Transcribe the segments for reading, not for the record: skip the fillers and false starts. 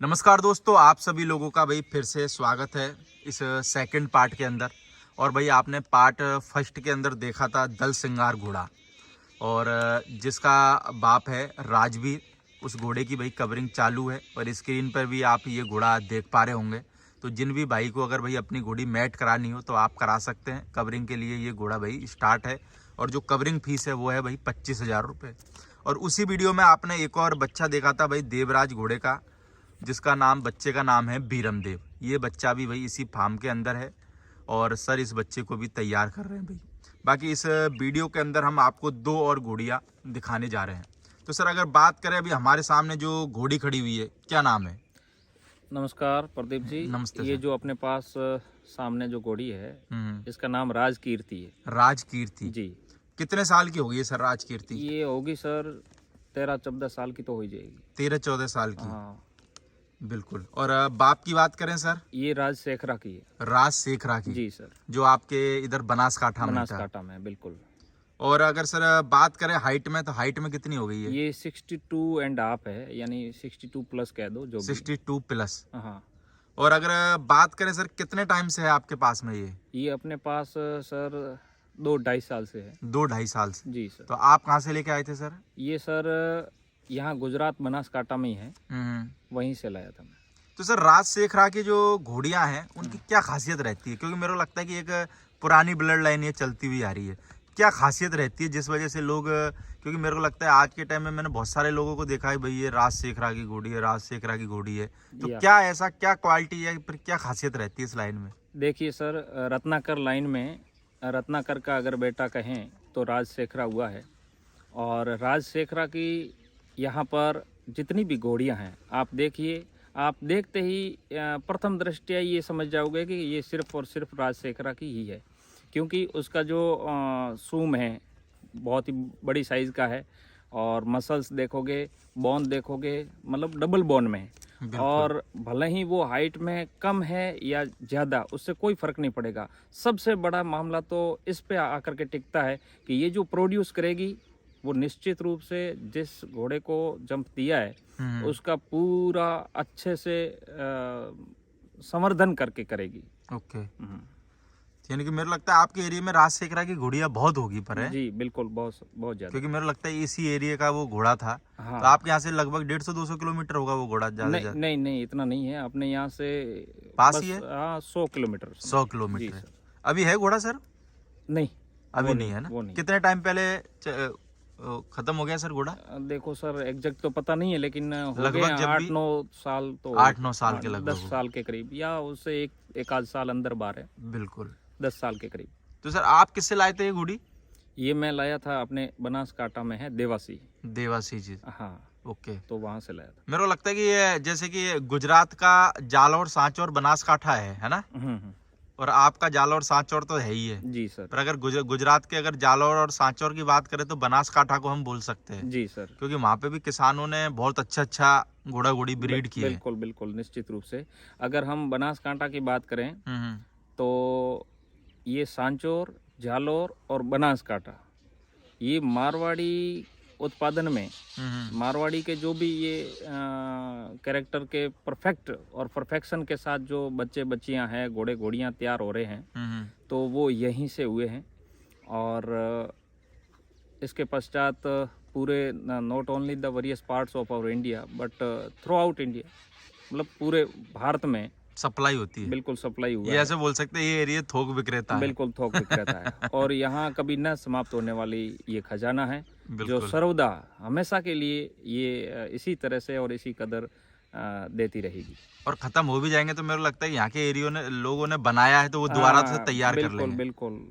नमस्कार दोस्तों, आप सभी लोगों का भाई फिर से स्वागत है इस सेकंड पार्ट के अंदर। और भाई आपने पार्ट फर्स्ट के अंदर देखा था दल सिंगार घोड़ा, और जिसका बाप है राजवीर, उस घोड़े की भाई कवरिंग चालू है और स्क्रीन पर भी आप ये घोड़ा देख पा रहे होंगे। तो जिन भी भाई को अगर भाई अपनी घोड़ी मैट करानी हो तो आप करा सकते हैं। कवरिंग के लिए ये घोड़ा भाई स्टार्ट है और जो कवरिंग फीस है वो है भाई 25,000 रुपये। और उसी वीडियो में आपने एक और बच्चा देखा था भाई देवराज घोड़े का, जिसका नाम बच्चे का नाम है बीरमदेव। ये बच्चा भी भाई इसी फार्म के अंदर है और सर इस बच्चे को भी तैयार कर रहे हैं भाई। बाकी इस वीडियो के अंदर हम आपको दो और घोड़ियाँ दिखाने जा रहे हैं। तो सर अगर बात करें अभी हमारे सामने जो घोड़ी खड़ी हुई है, क्या नाम है? नमस्कार प्रदीप जी। नमस्ते ये सर। जो अपने पास सामने जो घोड़ी है इसका नाम राजकीर्ति है। राजकीर्ति जी। कितने साल की होगी ये सर राजकीर्ति? ये होगी सर 13-14 साल की तो हो ही जाएगी। 13-14 साल की। हाँ। बिल्कुल। और बाप की बात करें सर? ये राजशेखरा की है। राजशेखरा की। जी सर। जो आपके इधर बनासकाठा में था। बनासकाठा में, बिल्कुल। और अगर सर बात करें हाइट में, तो हाइट में कितनी हो गई है? ये 62 एंड हाफ है, यानी 62 प्लस कह दो जो भी। 62 प्लस। हाँ। और अगर बात करें सर कितने टाइम से है आपके पास में ये अपने पास सर 2-2.5 साल से है। 2-2.5 साल से। जी सर। तो आप कहाँ से लेके आए थे सर? ये सर यहाँ गुजरात बनासकाठा में ही है, वहीं से लाया था मैं। तो सर राजशेखरा की जो घोड़ियां हैं उनकी क्या खासियत रहती है? क्योंकि मेरे को लगता है कि एक पुरानी ब्लड लाइन ये चलती हुई आ रही है। क्या खासियत रहती है जिस वजह से लोग, क्योंकि मेरे को लगता है आज के टाइम में मैंने बहुत सारे लोगों को देखा है भाई ये राजशेखरा की घोड़ी है, राजशेखरा की घोड़ी है। तो क्या ऐसा क्या क्वालिटी है, फिर क्या खासियत रहती है इस लाइन में? देखिए सर, रत्नाकर लाइन में रत्नाकर का अगर बेटा कहें तो राजशेखरा हुआ है। और राजशेखरा की यहाँ पर जितनी भी घोड़ियाँ हैं आप देखिए, आप देखते ही प्रथम दृष्टया ये समझ जाओगे कि ये सिर्फ और सिर्फ राजशेखरा की ही है। क्योंकि उसका जो सूम है बहुत ही बड़ी साइज़ का है, और मसल्स देखोगे, बोन देखोगे, मतलब डबल बोन में है। और भले ही वो हाइट में कम है या ज़्यादा, उससे कोई फ़र्क नहीं पड़ेगा। सबसे बड़ा मामला तो इस पे आकर के टिकता है कि ये जो प्रोड्यूस करेगी वो निश्चित रूप से जिस घोड़े को जंप दिया है उसका पूरा अच्छे से संवर्धन करके करेगी। ओके। यानी कि मेरे लगता है आपके एरिया में राजशेखरा की घोड़ियां बहुत होगी पर है? जी बिल्कुल, बहुत बहुत ज्यादा। क्योंकि मेरे लगता है इसी एरिया का वो घोड़ा था। हाँ। तो आपके यहाँ से लगभग 150-200 किलोमीटर होगा वो घोड़ा? ज्यादा नहीं, इतना नहीं है। अपने यहाँ से पास ही है। 100 किलोमीटर। 100 किलोमीटर। अभी है घोड़ा सर? नहीं, अभी नहीं है ना? वो नहीं। कितने टाइम पहले खत्म हो गया सर घोड़ा? देखो सर, एग्जैक्ट तो पता नहीं है, लेकिन लगभग 8-9 साल तो 8-9 साल के लगभग 10 साल के करीब, या उससे एक आध साल अंदर बार है। बिल्कुल 10 साल के करीब। तो सर आप किससे लाए थे ये घोड़ी? ये मैं लाया था अपने बनासकाठा में है देवासी। देवासी जी। हाँ। ओके। तो वहां से लाया था। मेरे को लगता है कि ये जैसे कि गुजरात का जालौर, सांचौर, बनासकाठा है ना? और आपका जालौर सांचौर तो है ही है। जी सर। पर अगर गुजरात के अगर जालौर और सांचौर की बात करें तो बनासकाठा को हम बोल सकते हैं। जी सर। क्योंकि वहाँ पे भी किसानों ने बहुत अच्छा घोड़ा घोड़ी ब्रीड की है। बिल्कुल बिल्कुल, निश्चित रूप से। अगर हम बनासकाठा की बात करें तो ये सांचौर, जालौर और बनासकाठा, ये मारवाड़ी उत्पादन में, मारवाड़ी के जो भी ये कैरेक्टर के परफेक्ट और परफेक्शन के साथ जो बच्चे बच्चियां हैं, घोड़े घोड़ियां तैयार हो रहे हैं, तो वो यहीं से हुए हैं। और इसके पश्चात पूरे not only the various parts of our India but throughout India, मतलब पूरे भारत में सप्लाई होती है। बिल्कुल सप्लाई हुआ ये ऐसे बोल सकते हैं ये एरिया थोक विक्रेता है। बिल्कुल थोक विक्रेता है। और यहाँ कभी न समाप्त होने वाली ये खजाना है जो सर्वदा हमेशा के लिए ये इसी तरह से और इसी कदर देती रहेगी। और खत्म हो भी जाएंगे तो मेरे को लगता है यहाँ के एरिया ने लोगों ने बनाया है तो वो दोबारा से तैयार कर लेंगे। बिल्कुल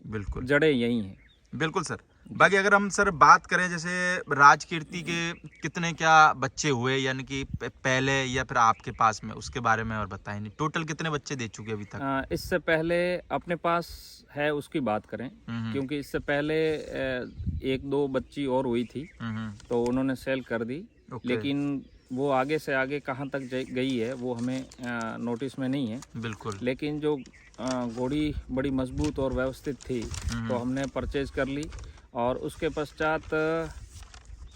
बिल्कुल जड़ें यही हैं। बिल्कुल सर। बाकी अगर हम सर बात करें जैसे राजकीर्ति के कितने क्या बच्चे हुए, यानी कि पहले या फिर आपके पास में, उसके बारे में और बताएं। नहीं टोटल कितने बच्चे दे चुके अभी तक? इससे पहले अपने पास है उसकी बात करें, क्योंकि इससे पहले 1-2 बच्ची और हुई थी तो उन्होंने सेल कर दी। लेकिन वो आगे से आगे कहाँ तक गई है वो हमें नोटिस में नहीं है। बिल्कुल। लेकिन जो घोड़ी बड़ी मजबूत और व्यवस्थित थी तो हमने परचेज कर ली। और उसके पश्चात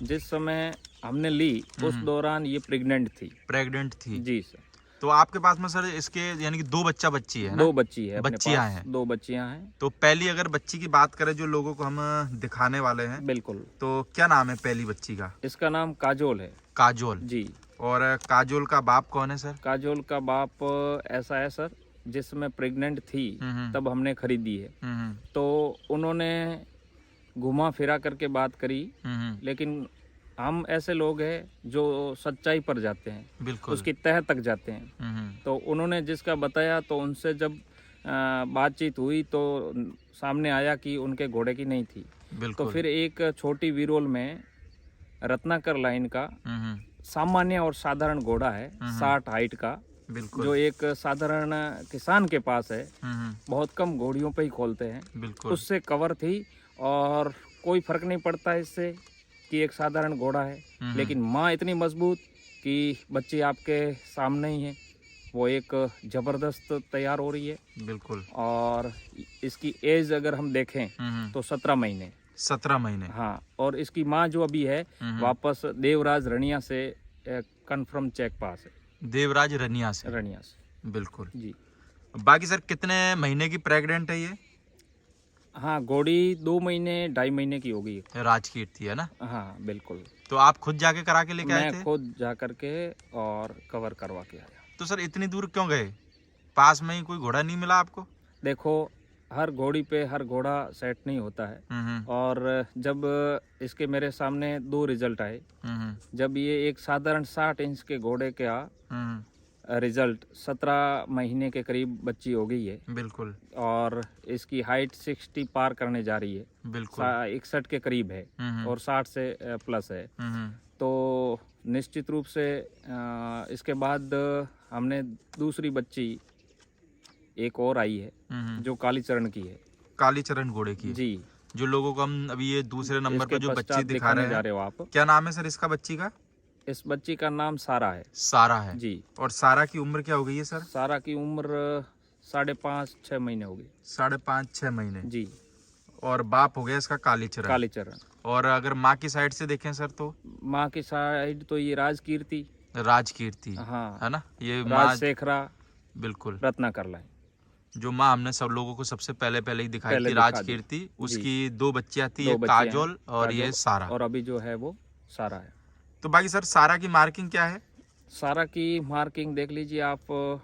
जिस समय हमने ली उस दौरान ये प्रेग्नेंट थी। प्रेग्नेंट थी। जी सर। तो आपके पास में सर इसके यानी कि दो बच्ची है ना? 2 बच्ची है अपने बच्चियां पास, हैं। 2 बच्चियां हैं। तो पहली अगर बच्ची की बात करें जो लोगों को हम दिखाने वाले हैं, बिल्कुल। तो क्या नाम है पहली बच्ची का? इसका नाम काजोल है। काजोल। जी। और काजोल का बाप कौन है सर? काजोल का बाप ऐसा है सर, जिसमें प्रेग्नेंट थी तब हमने खरीदी है। तो उन्होंने घुमा फिरा करके बात करी, लेकिन हम ऐसे लोग हैं जो सच्चाई पर जाते हैं, बिल्कुल। उसकी तह तक जाते हैं। तो उन्होंने जिसका बताया, तो उनसे जब बातचीत हुई तो सामने आया कि उनके घोड़े की नहीं थी। तो बिल्कुल। फिर एक छोटी विरोल में रत्नाकर लाइन का सामान्य और साधारण घोड़ा है, 60 हाइट का, बिल्कुल। जो एक साधारण किसान के पास है, बहुत कम घोड़ियों पे ही खोलते हैं, बिल्कुल। उससे कवर थी। और कोई फर्क नहीं पड़ता इससे कि एक साधारण घोड़ा है, लेकिन माँ इतनी मजबूत कि बच्ची आपके सामने ही है, वो एक जबरदस्त तैयार हो रही है। बिल्कुल। और इसकी एज अगर हम देखें तो 17 महीने। 17 महीने। हाँ, और इसकी माँ जो अभी है वापस देवराज रनिया से कंफर्म चेक पास है। देवराज रनिया से। रनिया से। बिल्कुल। जी। बाकी सर कितने महीने की प्रेग्नेंट है ये? हाँ, घोड़ी 2 महीने 2.5 महीने की हो गई है। राजकीर्ति है ना? हाँ बिल्कुल। तो आप खुद जाके करा के लेके आए मैं थे? खुद जा करके और कवर करवा के आया। तो सर इतनी दूर क्यों गए? पास में ही कोई घोड़ा नहीं मिला आपको? देखो, हर घोड़ी पे हर घोड़ा सेट नहीं होता है। और जब इसके मेरे सामने 2 रिजल्ट आए, जब ये एक साधारण 60 इंच के घोड़े का रिजल्ट 17 महीने के करीब बच्ची हो गई है। बिल्कुल। और इसकी हाइट 60 पार करने जा रही है। बिल्कुल। 61 के करीब है और 60 से प्लस है। तो निश्चित रूप से इसके बाद हमने दूसरी बच्ची एक और आई है जो कालीचरण की है। कालीचरण घोड़े की। जी। जो लोगों को हम अभी ये दूसरे नंबर इसके पर जो बच्ची पश्चात दिखा दिखाने रहे जा हैं, रहे हो आप। क्या नाम है सर इसका बच्ची का? इस बच्ची का नाम सारा है। सारा है। जी। और सारा की उम्र क्या हो गई है सर? सारा की उम्र 5.5-6 महीने हो गई। 5.5-6 महीने। जी। और बाप हो गया इसका कालीचरण। कालीचरण। और अगर माँ की साइड से देखें सर, तो माँ की साइड तो ये राजकीर्ति। राजकीर्ति। हाँ, है ना? ये माँ। राजशेखरा। बिल्कुल। रत्नाकर लाइन। जो माँ हमने सब लोगों को सबसे पहले ही दिखाई पहले थी, दिखा दी। राजकीर्ति, उसकी 2 बच्चियां थी, 2 ये बच्चियां हैं, काजोल और ये काजोल, सारा। और अभी जो है वो सारा है। तो बाकी सर सारा की मार्किंग क्या है? सारा की मार्किंग देख लीजिए आप,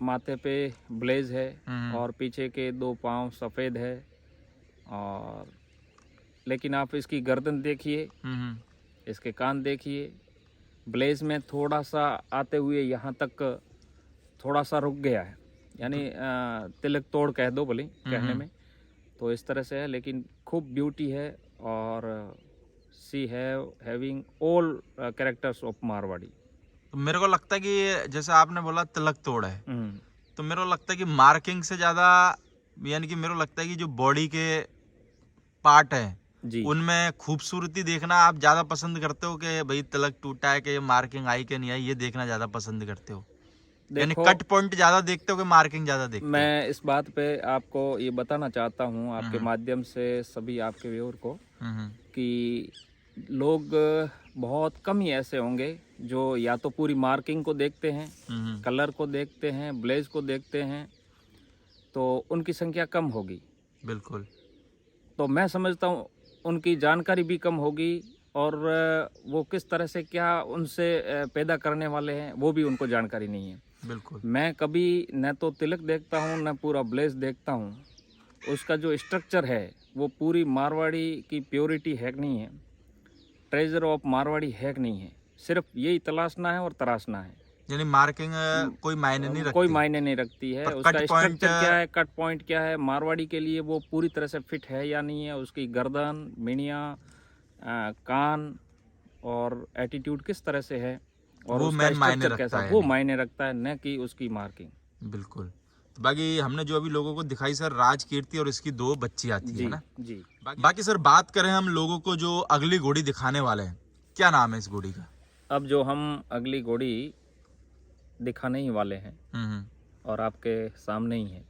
माथे पे ब्लेज है और पीछे के 2 पाँव सफ़ेद है। और लेकिन आप इसकी गर्दन देखिए, इसके कान देखिए, ब्लेज में थोड़ा सा आते हुए यहाँ तक थोड़ा सा रुक गया है, यानी तिलक तोड़ कह दो भले कहने में, तो इस तरह से है। लेकिन खूब ब्यूटी है और see having all characters of Marwari. तो मेरे को लगता है कि जैसे आपने बोला तिलक तोड़ है, तो मेरे को लगता है कि मार्किंग से ज़्यादा, यानी कि मेरे को लगता है कि जो बॉडी के पार्ट है जी, उनमें खूबसूरती देखना आप ज़्यादा पसंद करते हो कि भाई तिलक टूटा है कि मार्किंग आई कि नहीं आई, ये देखना ज़्यादा पसंद करते हो? यानी कट पॉइंट ज़्यादा देखते हो कि मार्किंग ज़्यादा देखते हो? मैं इस बात पे आपको ये बताना चाहता हूँ आपके माध्यम से सभी आपके व्यूअर को, कि लोग बहुत कम ही ऐसे होंगे जो या तो पूरी मार्किंग को देखते हैं, कलर को देखते हैं, ब्लेज को देखते हैं, तो उनकी संख्या कम होगी। बिल्कुल। तो मैं समझता हूँ उनकी जानकारी भी कम होगी, और वो किस तरह से क्या उनसे पैदा करने वाले हैं वो भी उनको जानकारी नहीं है। बिल्कुल। मैं कभी न तो तिलक देखता हूँ न पूरा ब्लेज देखता हूँ, उसका जो स्ट्रक्चर है वो पूरी मारवाड़ी की प्योरिटी है कि नहीं है, ट्रेजर ऑफ मारवाड़ी है कि नहीं है, सिर्फ यही तलाशना है और तराशना है। यानी मार्किंग कोई मायने नहीं रखती? कोई मायने नहीं रखती है। उसका स्ट्रक्चर क्या है, कट पॉइंट क्या है, मारवाड़ी के लिए वो पूरी तरह से फिट है या नहीं है, उसकी गर्दन, मिनिया, कान और एटीट्यूड किस तरह से है, और वो उसका मायने स्ट्रक्चर कैसा, वो मायने रखता है, न कि उसकी मार्किंग। बिल्कुल। तो बाकी हमने जो अभी लोगों को दिखाई सर, राजकीर्ति और इसकी 2 बच्ची आती है ना? जी। बाकी सर बात करें हम लोगों को जो अगली घोड़ी दिखाने वाले हैं, क्या नाम है इस घोड़ी का? अब जो हम अगली घोड़ी दिखाने ही वाले हैं और आपके सामने ही है,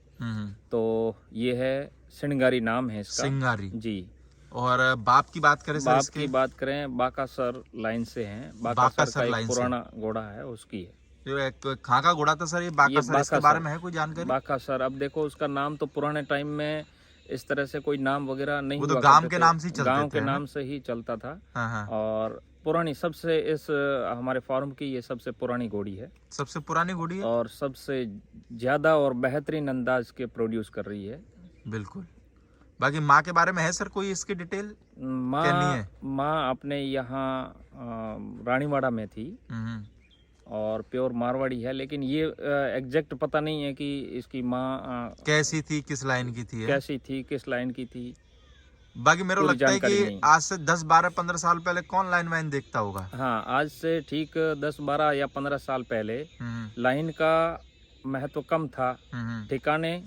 तो ये है सिंगारी, नाम है इसका। सिंगारी। जी। और बाप की बात करें सर बाप इसके? की बात करें, बाकासर लाइन से हैं। बाकासर बाकासर का लाइन एक से। पुराना घोड़ा है, उसकी है जो एक खां का घोड़ा था सर, ये ये बाकासर, इसके बारे बाकासर। में है कोई जानकारी? बाकासर, अब देखो उसका नाम तो पुराने टाइम में इस तरह से कोई नाम वगैरह नहीं वो तो हुआ गांव करते के थे, नाम से ही चलते गांव थे, के है ना? नाम से ही चलता था। हाँ हाँ। और पुरानी सबसे इस हमारे फार्म की ये सबसे पुरानी घोड़ी है सबसे पुरानी घोड़ी है। और सबसे ज़्यादा और बेहतरीन अंदाज के प्रोड्यूस कर रही है। बिल्कुल। बाकी माँ के बारे में है सर कोई इसकी डिटेल? क्या नहीं माँ है? माँ अपने यहाँ रानीवाड़ा में थी हम्म। और प्योर मारवाड़ी है, लेकिन ये एग्जैक्ट पता नहीं है कि इसकी माँ कैसी थी, किस लाइन की थी है? कैसी थी, किस लाइन की थी, बाकी मेरे को पूरी लगता है जानकारी कि नहीं। आज से 10 12 15 साल पहले कौन लाइन वाइन देखता होगा? हाँ, आज से ठीक 10 12 या 15 साल पहले लाइन का महत्व कम था। हम्म। ठिकाने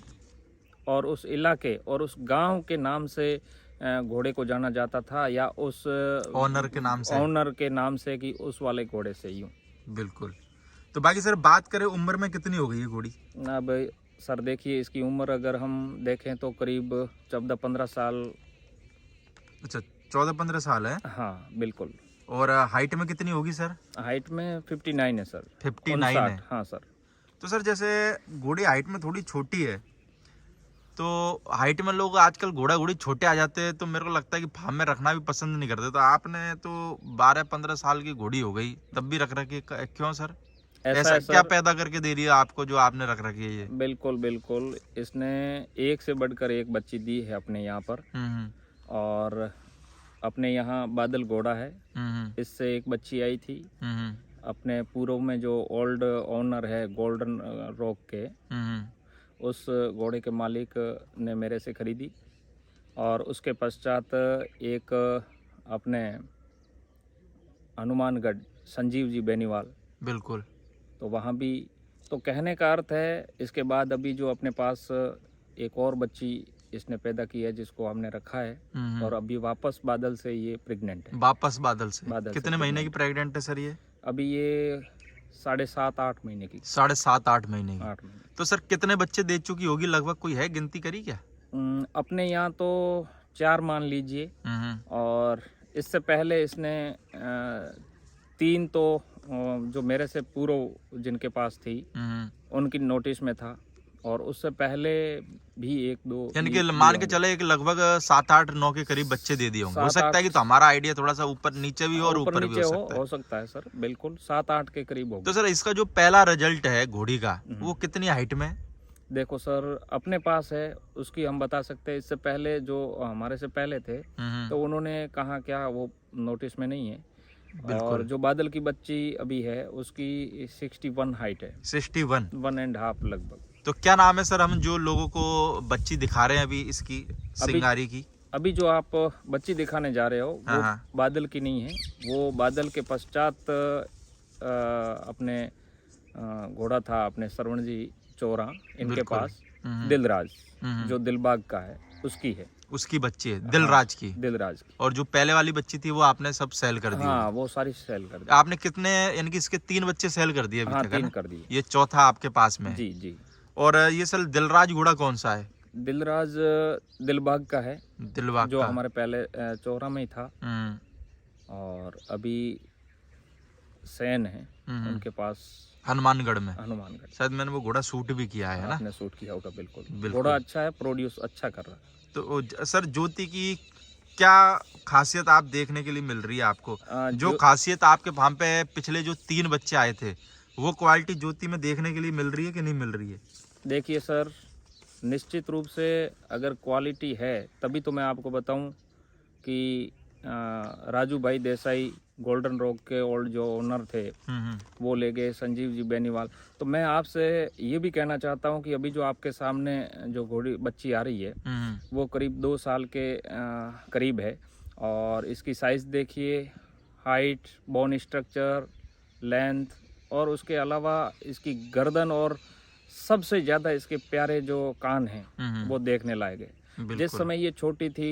और उस इलाके और उस गांव के नाम से घोड़े को जाना जाता था, या उस ऑनर के नाम से। ऑनर के नाम से कि उस वाले घोड़े से यूं। बिल्कुल। तो बाकी सर बात करें उम्र में कितनी हो गई ये घोड़ी? अब सर देखिए, इसकी उम्र अगर हम देखें तो करीब 14-15 साल। अच्छा, 14 15 साल है। हाँ बिल्कुल। और हाइट में कितनी होगी सर? हाइट में 59 है सर। 59 है। हाँ सर। तो सर जैसे घोड़ी हाइट में थोड़ी छोटी है, तो हाइट में लोग आजकल घोड़ा घोड़ी छोटे आ जाते हैं, तो मेरे को लगता है कि फार्म में रखना भी पसंद नहीं करते। तो आपने तो 12 15 साल की घोड़ी हो गई तब भी रख रखी है, क्यों सर? ऐसा है क्या सर, पैदा करके दे रही है आपको जो आपने रख रखी है ये? बिल्कुल बिल्कुल। इसने एक से बढ़कर एक बच्ची दी है अपने यहाँ पर। और अपने यहाँ बादल घोड़ा है, इससे एक बच्ची आई थी। अपने पूर्व में जो ओल्ड ओनर है गोल्डन रॉक के, उस घोड़े के मालिक ने मेरे से खरीदी। और उसके पश्चात एक अपने हनुमानगढ़ संजीव जी बेनीवाल, बिल्कुल। तो वहाँ भी। तो कहने का अर्थ है, इसके बाद अभी जो अपने पास एक और बच्ची इसने पैदा की है जिसको हमने रखा है, और अभी वापस बादल से ये प्रेग्नेंट है। वापस बादल से? बादल से कितने महीने की प्रेग्नेंट है सर ये? अभी ये 7.5-8 महीने की। 7.5 8 महीने की। 8 महीने। तो सर कितने बच्चे दे चुकी होगी लगभग, कोई है गिनती करी क्या? अपने यहाँ तो 4 मान लीजिए, और इससे पहले इसने 3 तो जो मेरे से पूर्व जिनके पास थी उनकी नोटिस में था, और उससे पहले भी 1-2 यानी कि मान के चले एक लगभग 7 8 9 के करीब बच्चे दे दिए होंगे। हो सकता है कि तो हमारा आइडिया थोड़ा सा ऊपर नीचे भी और ऊपर भी हो सकता है सर, बिल्कुल 7-8 के करीब होगा। तो सर इसका जो पहला रिजल्ट है घोड़ी का, वो कितनी हाइट में है? देखो सर, अपने पास है उसकी हम बता सकते हैं। इससे पहले जो हमारे से पहले थे तो उन्होंने कहा क्या, वो नोटिस में नहीं है। और जो बादल की बच्ची अभी है उसकी 61 हाइट है। 61 1.5 लगभग। तो क्या नाम है सर, हम जो लोगों को बच्ची दिखा रहे हैं अभी इसकी सिंगारी की? अभी जो आप बच्ची दिखाने जा रहे हो वो बादल की नहीं है, वो बादल के पश्चात अपने घोड़ा था अपने श्रवण जी चौरा, इनके पास दिलराज, जो दिलबाग का है, उसकी है। उसकी बच्ची है दिलराज की? दिलराज की। और जो पहले वाली बच्ची थी वो आपने सब सेल कर दी? हाँ, वो सारी सेल कर दी। आपने कितने, यानी कि इसके 3 बच्चे सेल कर दिए अभी तक? 3 कर दिए। ये चौथा आपके पास में है? जी जी। और ये सर दिलराज घोड़ा कौन सा है? दिलराज दिलबाग का है, दिलबाग जो का हमारे पहले चौरा में ही था। और अभी सैन है उनके पास हनुमानगढ़ में। हनुमानगढ़ शायद मैंने वो घोड़ा शूट भी किया है ना? आपने शूट किया होगा। बिल्कुल। घोड़ा अच्छा है, प्रोड्यूस अच्छा कर रहा है। तो सर ज्योति की क्या खासियत आप देखने के लिए मिल रही है आपको? जो खासियत आपके फार्म पे पिछले जो 3 बच्चे आए थे, वो क्वालिटी ज्योति में देखने के लिए मिल रही है कि नहीं मिल रही है? देखिए सर, निश्चित रूप से अगर क्वालिटी है तभी तो मैं आपको बताऊं कि राजू भाई देसाई गोल्डन रॉक के ओल्ड जो ओनर थे वो ले गए, संजीव जी बेनीवाल। तो मैं आपसे ये भी कहना चाहता हूं कि अभी जो आपके सामने जो घोड़ी बच्ची आ रही है वो करीब 2 साल के करीब है। और इसकी साइज़ देखिए, हाइट, बोन स्ट्रक्चर, लेंथ, और उसके अलावा इसकी गर्दन, और सबसे ज़्यादा इसके प्यारे जो कान हैं वो देखने लायक है। जिस समय ये छोटी थी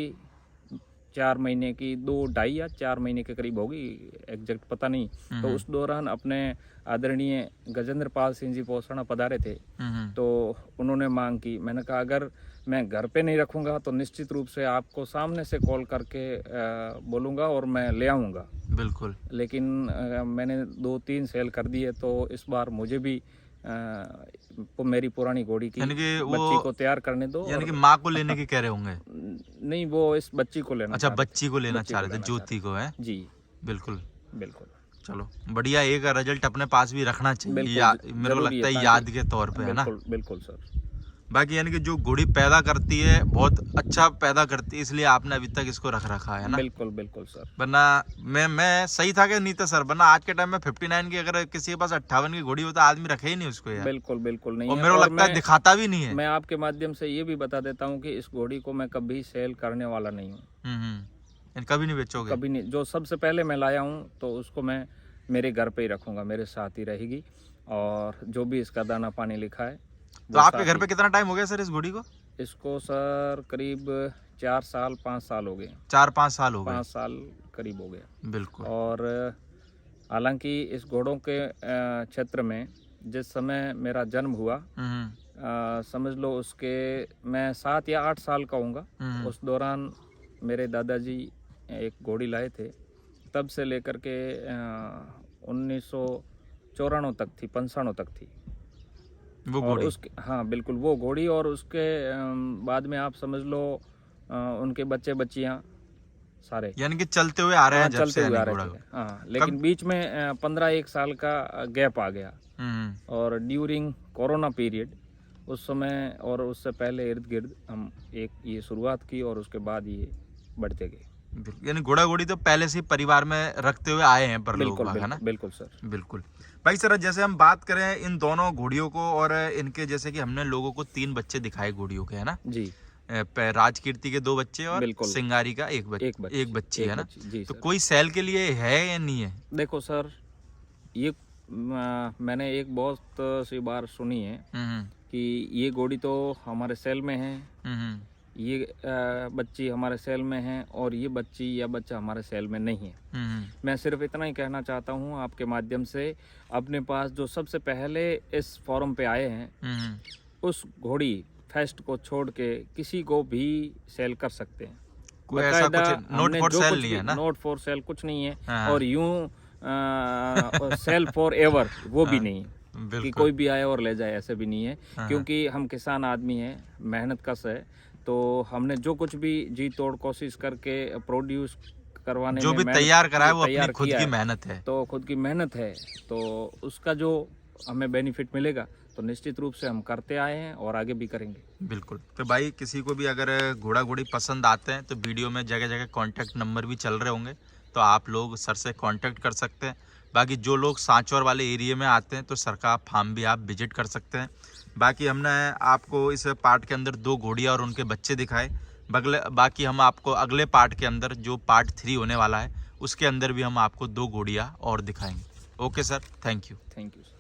4 महीने की, 2-2.5 या 4 महीने के करीब होगी, एग्जैक्ट पता नहीं। तो उस दौरान अपने आदरणीय गजेंद्र पाल सिंह जी पोसणा पधारे थे, तो उन्होंने मांग की। मैंने कहा अगर मैं घर पे नहीं रखूँगा तो निश्चित रूप से आपको सामने से कॉल करके बोलूँगा और मैं ले आऊँगा। बिल्कुल। लेकिन मैंने 2-3 सेल कर दिए, तो इस बार मुझे भी मेरी पुरानी घोड़ी की यानी कि वो बच्ची को तैयार करने दो। यानी कि माँ को लेने की कह रहे होंगे। नहीं, वो इस बच्ची को लेना अच्छा, चाहते थे। बच्ची को लेना बच्ची चाह को रहे थे, लेना ज्योति को है। जी, बिल्कुल। बिल्कुल। चलो बढ़िया, एक रिजल्ट अपने पास भी रखना चाहिए, बिल्कुल, मेरे को ज़रूरी लगता है ताकि- याद के तौर पे, है ना। बिल्कुल, बिल्कुल सर। बाकी यानी कि जो घोड़ी पैदा करती है बहुत अच्छा पैदा करती है, इसलिए आपने अभी तक इसको रख रखा है ना। बिल्कुल, बिल्कुल सर। वरना मैं सही था कि नहीं था सर, वरना आज के टाइम में 59 की अगर किसी के पास 58 की घोड़ी हो तो आदमी रखे ही नहीं उसको यार। बिल्कुल, बिल्कुल नहीं और है। मेरे को और लगता है दिखाता भी नहीं है। मैं आपके माध्यम से ये भी बता देता हूँ कि इस घोड़ी को मैं कभी सेल करने वाला नहीं हूँ। यानी कभी नहीं बेचोगे? कभी नहीं। जो सबसे पहले मैं लाया हूँ तो उसको मैं मेरे घर पे ही रखूँगा, मेरे साथ ही रहेगी, और जो भी इसका दाना पानी लिखा है तो आपके घर पे कितना टाइम हो गया सर इस घोड़ी को? इसको सर करीब 4 साल 5 साल हो गए। 4-5 साल हो गए। 5 साल करीब हो गया। बिल्कुल। और हालांकि इस घोड़ों के क्षेत्र में जिस समय मेरा जन्म हुआ, समझ लो उसके मैं 7 या 8 साल का होऊंगा, उस दौरान मेरे दादाजी एक घोड़ी लाए थे। तब से लेकर के 1994 तक थी, 95 तक थी वो और घोड़ी। उसके, हाँ बिल्कुल वो घोड़ी। और उसके बाद में आप समझ लो उनके बच्चे बच्चियाँ सारे, यानी कि चलते हुए आ रहे हैं हाँ, जब चलते से हुए आ यानी रहे घोड़ा। थे। हाँ, लेकिन बीच में 15-1 साल का गैप आ गया। और ड्यूरिंग कोरोना पीरियड उस समय और उससे पहले इर्द गिर्द हम एक ये शुरुआत की और उसके बाद ये बढ़ते गए। यानी घोड़ा घोड़ी तो पहले से ही परिवार में रखते हुए आए हैं पर लोग, बिल्कुल, है ना। बिल्कुल सर। बिल्कुल भाई सर, जैसे हम बात करें इन दोनों घोड़ियों को और इनके, जैसे कि हमने लोगों को 3 बच्चे दिखाए घोड़ियों के, है ना जी। राजकीर्ति के 2 बच्चे और बिल्कुल। सिंगारी का एक बच्ची, है ना। जी तो सर। कोई सेल के लिए है या नहीं है? देखो सर, ये मैंने एक बहुत सी बार सुनी है कि ये घोड़ी तो हमारे सेल में है, ये बच्ची हमारे सेल में है और ये बच्ची या बच्चा हमारे सेल में नहीं है। मैं सिर्फ इतना ही कहना चाहता हूँ आपके माध्यम से, अपने पास जो सबसे पहले इस फोरम पे आए हैं उस घोड़ी फेस्ट को छोड़ के किसी को भी सेल कर सकते हैं। कोई ऐसा कुछ नोट फॉर सेल नहीं है ना? नोट फॉर सेल कुछ नहीं है। हाँ। और यूं सेल फॉर एवर वो भी नहीं है कि कोई भी आए और ले जाए, ऐसे भी नहीं है। क्योंकि हम किसान आदमी हैं, मेहनत कश है, तो हमने जो कुछ भी जी तोड़ कोशिश करके प्रोड्यूस करवाने जो में भी तैयार करा है वो तैयार अपनी खुद किया की है, मेहनत है। तो खुद की मेहनत है, तो उसका जो हमें बेनिफिट मिलेगा तो निश्चित रूप से हम करते आए हैं और आगे भी करेंगे। बिल्कुल। तो भाई किसी को भी अगर घोड़ा घोड़ी पसंद आते हैं तो वीडियो में जगह जगह कांटेक्ट नंबर भी चल रहे होंगे, तो आप लोग सर से कांटेक्ट कर सकते हैं। बाकी जो लोग सांचौर वाले एरिया में आते हैं तो सर का फार्म भी आप विजिट कर सकते हैं। बाकी हमने आपको इस पार्ट के अंदर 2 घोड़ियाँ और उनके बच्चे दिखाए। बाकी हम आपको अगले पार्ट के अंदर, जो पार्ट 3 होने वाला है, उसके अंदर भी हम आपको 2 घोड़ियाँ और दिखाएंगे। Okay sir, thank you. Thank you sir.